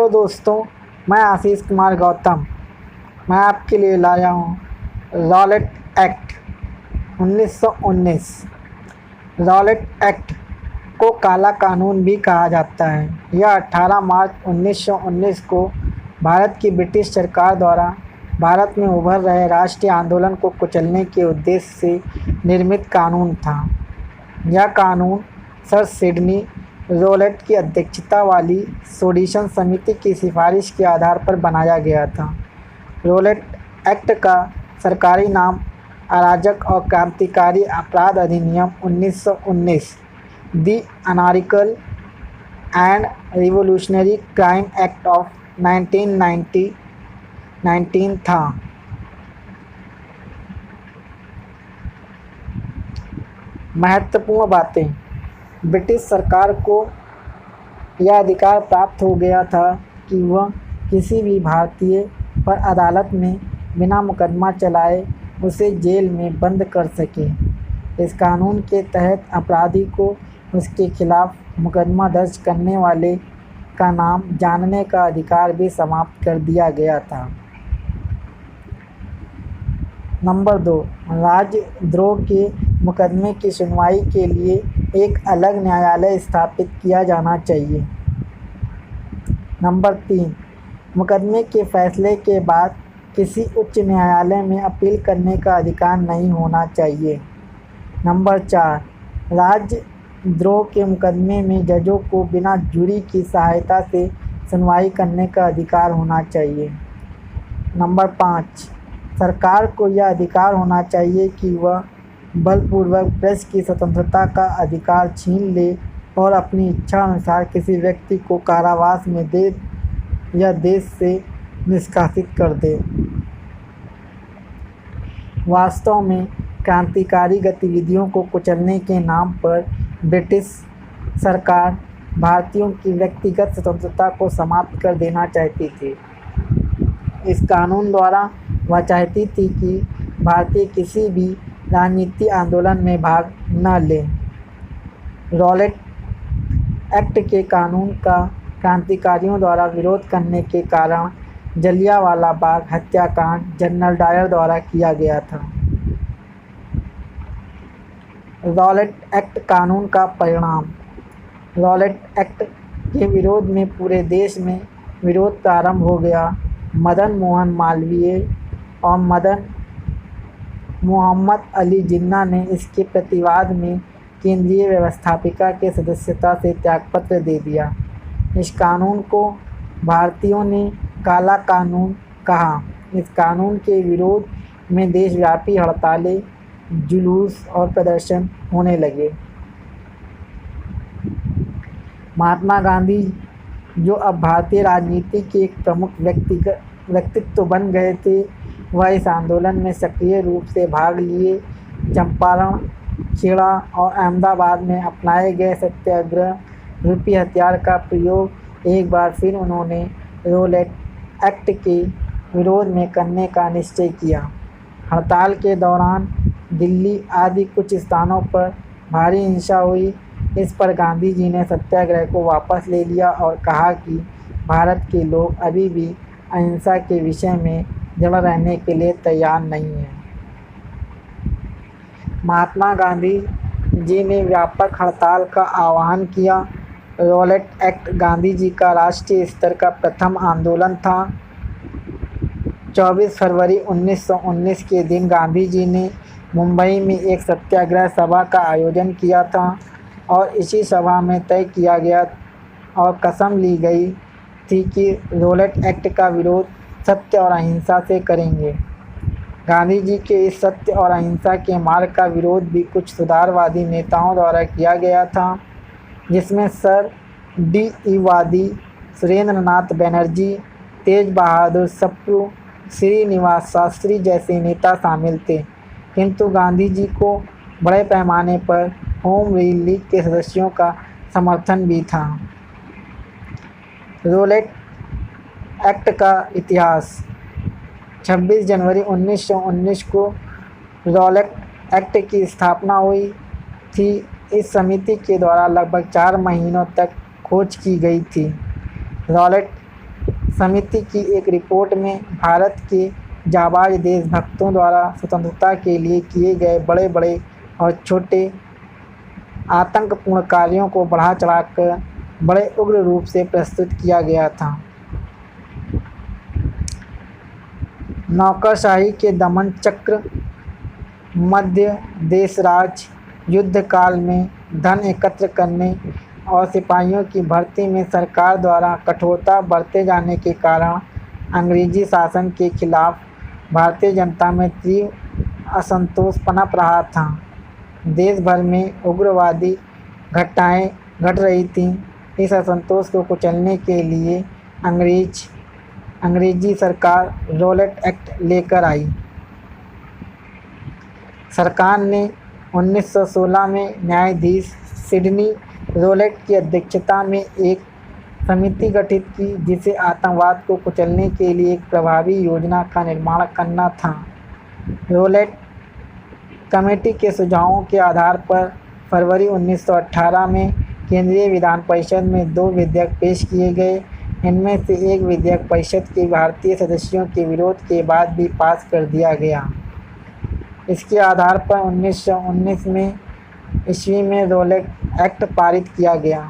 Hello दोस्तों, मैं आशीष कुमार गौतम। मैं आपके लिए लाया हूँ रॉलेट एक्ट 1919। रॉलेट एक्ट को काला कानून भी कहा जाता है। यह 18 मार्च 1919 को भारत की ब्रिटिश सरकार द्वारा भारत में उभर रहे राष्ट्रीय आंदोलन को कुचलने के उद्देश्य से निर्मित कानून था। यह कानून सर सिडनी रॉलेट की अध्यक्षता वाली सोडिशन समिति की सिफारिश के आधार पर बनाया गया था। रॉलेट एक्ट का सरकारी नाम अराजक और क्रांतिकारी अपराध अधिनियम 1919 the anarchical and revolutionary crime act of 1919 था। महत्वपूर्ण बातें। ब्रिटिश सरकार को यह अधिकार प्राप्त हो गया था कि वह किसी भी भारतीय पर अदालत में बिना मुकदमा चलाए उसे जेल में बंद कर सके। इस कानून के तहत अपराधी को उसके खिलाफ मुकदमा दर्ज करने वाले का नाम जानने का अधिकार भी समाप्त कर दिया गया था। नंबर 2, राजद्रोह के मुकदमे की सुनवाई के लिए एक अलग न्यायालय स्थापित किया जाना चाहिए। नंबर 3, मुकदमे के फैसले के बाद किसी उच्च न्यायालय में अपील करने का अधिकार नहीं होना चाहिए। नंबर 4, राजद्रोह के मुकदमे में जजों को बिना जूरी की सहायता से सुनवाई करने का अधिकार होना चाहिए। नंबर 5, सरकार को यह अधिकार होना चाहिए कि वह बलपूर्वक प्रेस की स्वतंत्रता का अधिकार छीन ले और अपनी इच्छा अनुसार किसी व्यक्ति को कारावास में दे या देश से निष्कासित कर दे। वास्तव में क्रांतिकारी गतिविधियों को कुचलने के नाम पर ब्रिटिश सरकार भारतीयों की व्यक्तिगत स्वतंत्रता को समाप्त कर देना चाहती थी। इस कानून द्वारा वह चाहती थी कि भारतीय किसी भी राजनीतिक आंदोलन में भाग न लें। रॉलेट एक्ट के कानून का क्रांतिकारियों द्वारा विरोध करने के कारण जलियांवाला बाग हत्याकांड जनरल डायर द्वारा किया गया था। रॉलेट एक्ट कानून का परिणाम। रॉलेट एक्ट के विरोध में पूरे देश में विरोध प्रारंभ हो गया। मदन मोहन मालवीय और मोहम्मद अली जिन्ना ने इसके प्रतिवाद में केंद्रीय व्यवस्थापिका के सदस्यता से त्यागपत्र दे दिया। इस कानून को भारतीयों ने काला कानून कहा। इस कानून के विरोध में देशव्यापी हड़तालें, जुलूस और प्रदर्शन होने लगे। महात्मा गांधी, जो अब भारतीय राजनीति के एक प्रमुख व्यक्तित्व बन गए थे, वह इस आंदोलन में सक्रिय रूप से भाग लिए। चंपारण, खेड़ा और अहमदाबाद में अपनाए गए सत्याग्रह रूपी हथियार का प्रयोग एक बार फिर उन्होंने रॉलेट एक्ट के विरोध में करने का निश्चय किया। हड़ताल के दौरान दिल्ली आदि कुछ स्थानों पर भारी हिंसा हुई। इस पर गांधी जी ने सत्याग्रह को वापस ले लिया और कहा कि भारत के लोग अभी भी अहिंसा के विषय में जड़ रहने के लिए तैयार नहीं हैं। महात्मा गांधी जी ने व्यापक हड़ताल का आह्वान किया। रॉलेट एक्ट गांधी जी का राष्ट्रीय स्तर का प्रथम आंदोलन था। 24 फरवरी 1919 के दिन गांधी जी ने मुंबई में एक सत्याग्रह सभा का आयोजन किया था और इसी सभा में तय किया गया और कसम ली गई थी कि रॉलेट एक्ट का विरोध सत्य और अहिंसा से करेंगे। गांधी जी के इस सत्य और अहिंसा के मार्ग का विरोध भी कुछ सुधारवादी नेताओं द्वारा किया गया था, जिसमें सर डी वादी, सुरेंद्र नाथ बनर्जी, तेज बहादुर सप्रू, श्रीनिवास शास्त्री जैसे नेता शामिल थे। किंतु गांधी जी को बड़े पैमाने पर होम रूल लीग के सदस्यों का समर्थन भी था। रॉलेट एक्ट का इतिहास। 26 जनवरी 1919 को रॉलेट एक्ट की स्थापना हुई थी। इस समिति के द्वारा लगभग 4 महीनों तक खोज की गई थी। रॉलेट समिति की एक रिपोर्ट में भारत के जाबाज देशभक्तों द्वारा स्वतंत्रता के लिए किए गए बड़े बड़े और छोटे आतंकपूर्ण कार्यों को बढ़ा चढ़ाकर बड़े उग्र रूप से प्रस्तुत किया गया था। नौकरशाही के दमन चक्र, मध्य देशराज युद्ध काल में धन एकत्र करने और सिपाहियों की भर्ती में सरकार द्वारा कठोरता बरते जाने के कारण अंग्रेजी शासन के खिलाफ भारतीय जनता में तीव्र असंतोष पनप रहा था। देश भर में उग्रवादी घटनाएं घट रही थीं। इस असंतोष को कुचलने के लिए अंग्रेजी सरकार रॉलेट एक्ट लेकर आई। सरकार ने 1916 में न्यायाधीश सिडनी रॉलेट की अध्यक्षता में एक समिति गठित की जिसे आतंकवाद को कुचलने के लिए एक प्रभावी योजना का निर्माण करना था। रॉलेट कमेटी के सुझावों के आधार पर फरवरी 1918 में केंद्रीय विधान परिषद में 2 विधेयक पेश किए गए। इनमें से एक विधेयक परिषद के भारतीय सदस्यों के विरोध के बाद भी पास कर दिया गया। इसके आधार पर 1919 ईस्वी में रॉलेट एक्ट पारित किया गया।